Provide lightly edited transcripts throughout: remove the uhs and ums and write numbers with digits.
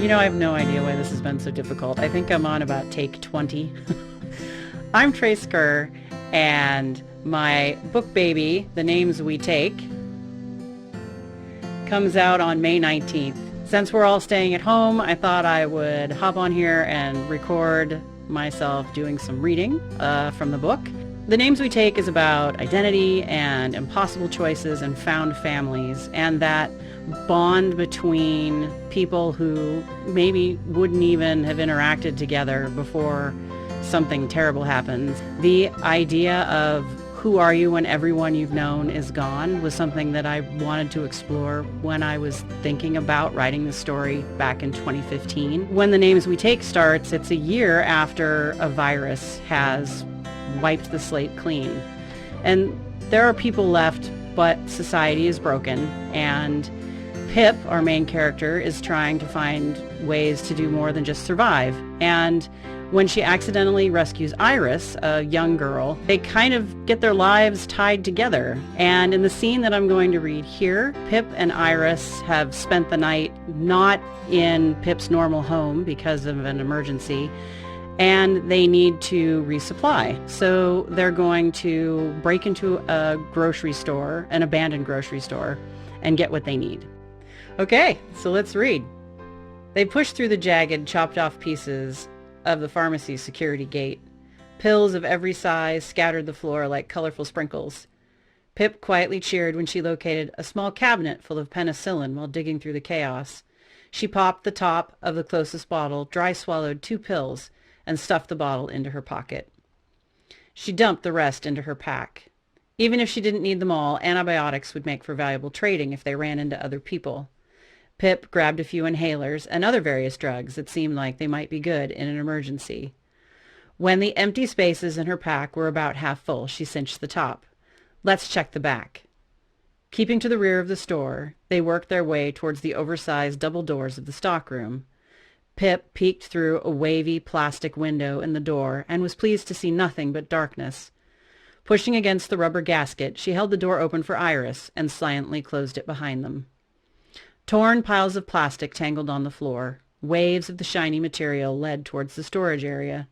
You know, I have no idea why this has been so difficult. I think I'm on about take 20. I'm Trace Kerr, and my book baby, The Names We Take, comes out on May 19th. Since we're all staying at home, I thought I would hop on here and record myself doing some reading from the book. The Names We Take is about identity and impossible choices and found families, and that bond between people who maybe wouldn't even have interacted together before something terrible happens. The idea of who are you when everyone you've known is gone was something that I wanted to explore when I was thinking about writing the story back in 2015. When The Names We Take starts, it's a year after a virus has wiped the slate clean. And there are people left, but society is broken, and Pip, our main character, is trying to find ways to do more than just survive. And when she accidentally rescues Iris, a young girl, they kind of get their lives tied together. And in the scene that I'm going to read here, Pip and Iris have spent the night not in Pip's normal home because of an emergency, and they need to resupply. So they're going to break into a grocery store, an abandoned grocery store, and get what they need. Okay, so let's read. They pushed through the jagged, chopped-off pieces of the pharmacy's security gate. Pills of every size scattered the floor like colorful sprinkles. Pip quietly cheered when she located a small cabinet full of penicillin while digging through the chaos. She popped the top of the closest bottle, dry-swallowed 2 pills, and stuffed the bottle into her pocket. She dumped the rest into her pack. Even if she didn't need them all, antibiotics would make for valuable trading if they ran into other people. Pip grabbed a few inhalers and other various drugs that seemed like they might be good in an emergency. When the empty spaces in her pack were about half full, she cinched the top. Let's check the back. Keeping to the rear of the store, they worked their way towards the oversized double doors of the stockroom. Pip peeked through a wavy plastic window in the door and was pleased to see nothing but darkness. Pushing against the rubber gasket, she held the door open for Iris and silently closed it behind them. Torn piles of plastic tangled on the floor. Waves of the shiny material led towards the storage area.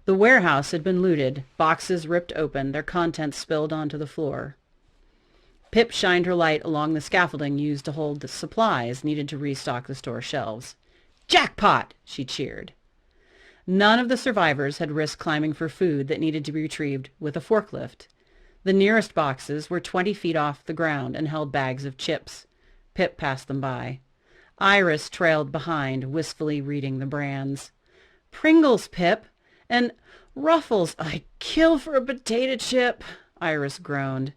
The warehouse had been looted, boxes ripped open, their contents spilled onto the floor. Pip shined her light along the scaffolding used to hold the supplies needed to restock the store shelves. Jackpot! She cheered. None of the survivors had risked climbing for food that needed to be retrieved with a forklift. The nearest boxes were 20 feet off the ground and held bags of chips. Pip passed them by. Iris trailed behind, wistfully reading the brands. Pringles, Pip, and Ruffles. I'd kill for a potato chip, Iris groaned.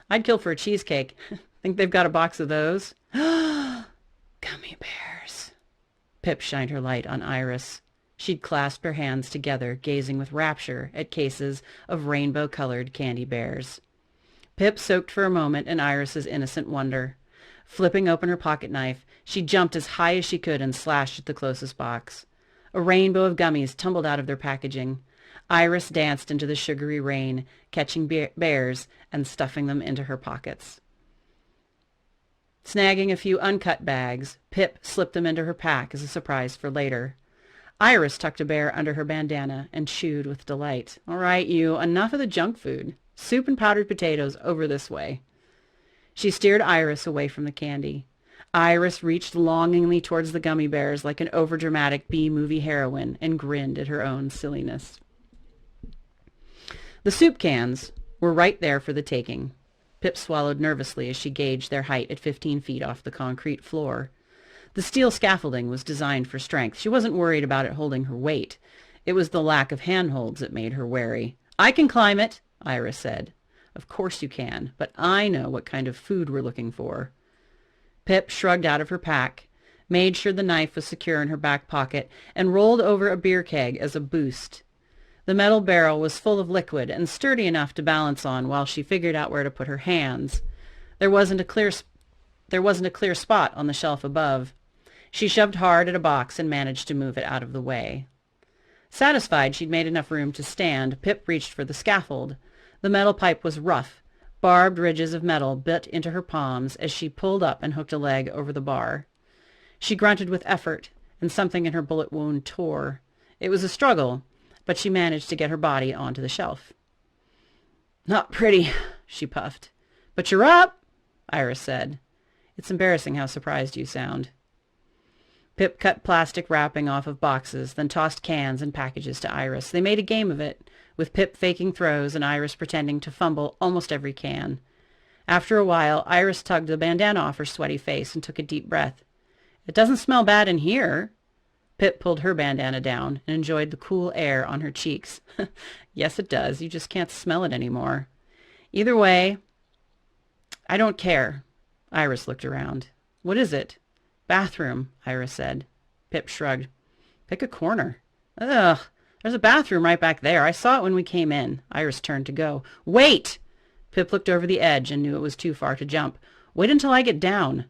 I'd kill for a cheesecake. Think they've got a box of those? Gummy bears. Pip shined her light on Iris. She'd clasped her hands together, gazing with rapture at cases of rainbow-colored candy bears. Pip soaked for a moment in Iris's innocent wonder. Flipping open her pocket knife, she jumped as high as she could and slashed at the closest box. A rainbow of gummies tumbled out of their packaging. Iris danced into the sugary rain, catching bears and stuffing them into her pockets. Snagging a few uncut bags, Pip slipped them into her pack as a surprise for later. Iris tucked a bear under her bandana and chewed with delight. All right, you, enough of the junk food. Soup and powdered potatoes over this way. She steered Iris away from the candy. Iris reached longingly towards the gummy bears like an overdramatic B-movie heroine and grinned at her own silliness. The soup cans were right there for the taking. Pip swallowed nervously as she gauged their height at 15 feet off the concrete floor. The steel scaffolding was designed for strength. She wasn't worried about it holding her weight. It was the lack of handholds that made her wary. I can climb it, Iris said. Of course you can, but I know what kind of food we're looking for. Pip shrugged out of her pack, made sure the knife was secure in her back pocket, and rolled over a beer keg as a boost. The metal barrel was full of liquid and sturdy enough to balance on while she figured out where to put her hands. There wasn't a clear spot on the shelf above. She shoved hard at a box and managed to move it out of the way. Satisfied she'd made enough room to stand, Pip reached for the scaffold. The metal pipe was rough. Barbed ridges of metal bit into her palms as she pulled up and hooked a leg over the bar. She grunted with effort, and something in her bullet wound tore. It was a struggle, but she managed to get her body onto the shelf. "Not pretty," she puffed. "But you're up," Iris said. "It's embarrassing how surprised you sound." Pip cut plastic wrapping off of boxes, then tossed cans and packages to Iris. They made a game of it, with Pip faking throws and Iris pretending to fumble almost every can. After a while, Iris tugged the bandana off her sweaty face and took a deep breath. "It doesn't smell bad in here." Pip pulled her bandana down and enjoyed the cool air on her cheeks. "Yes, it does. You just can't smell it anymore. Either way, I don't care." Iris looked around. "What is it?" "Bathroom," Iris said. Pip shrugged. "Pick a corner." "Ugh, there's a bathroom right back there. I saw it when we came in." Iris turned to go. "Wait!" Pip looked over the edge and knew it was too far to jump. "Wait until I get down."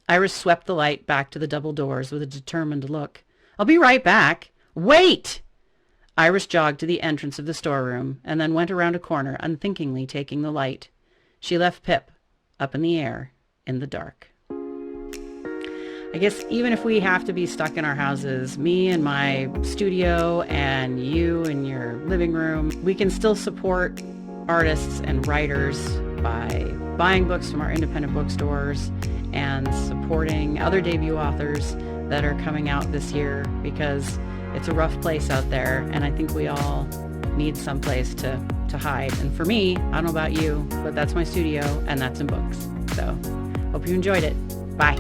Iris swept the light back to the double doors with a determined look. "I'll be right back." "Wait!" Iris jogged to the entrance of the storeroom and then went around a corner, unthinkingly taking the light. She left Pip up in the air in the dark. I guess even if we have to be stuck in our houses, me in my studio and you in your living room, we can still support artists and writers by buying books from our independent bookstores and supporting other debut authors that are coming out this year, because it's a rough place out there, and I think we all need some place to hide. And for me, I don't know about you, but that's my studio, and that's in books. So hope you enjoyed it. Bye.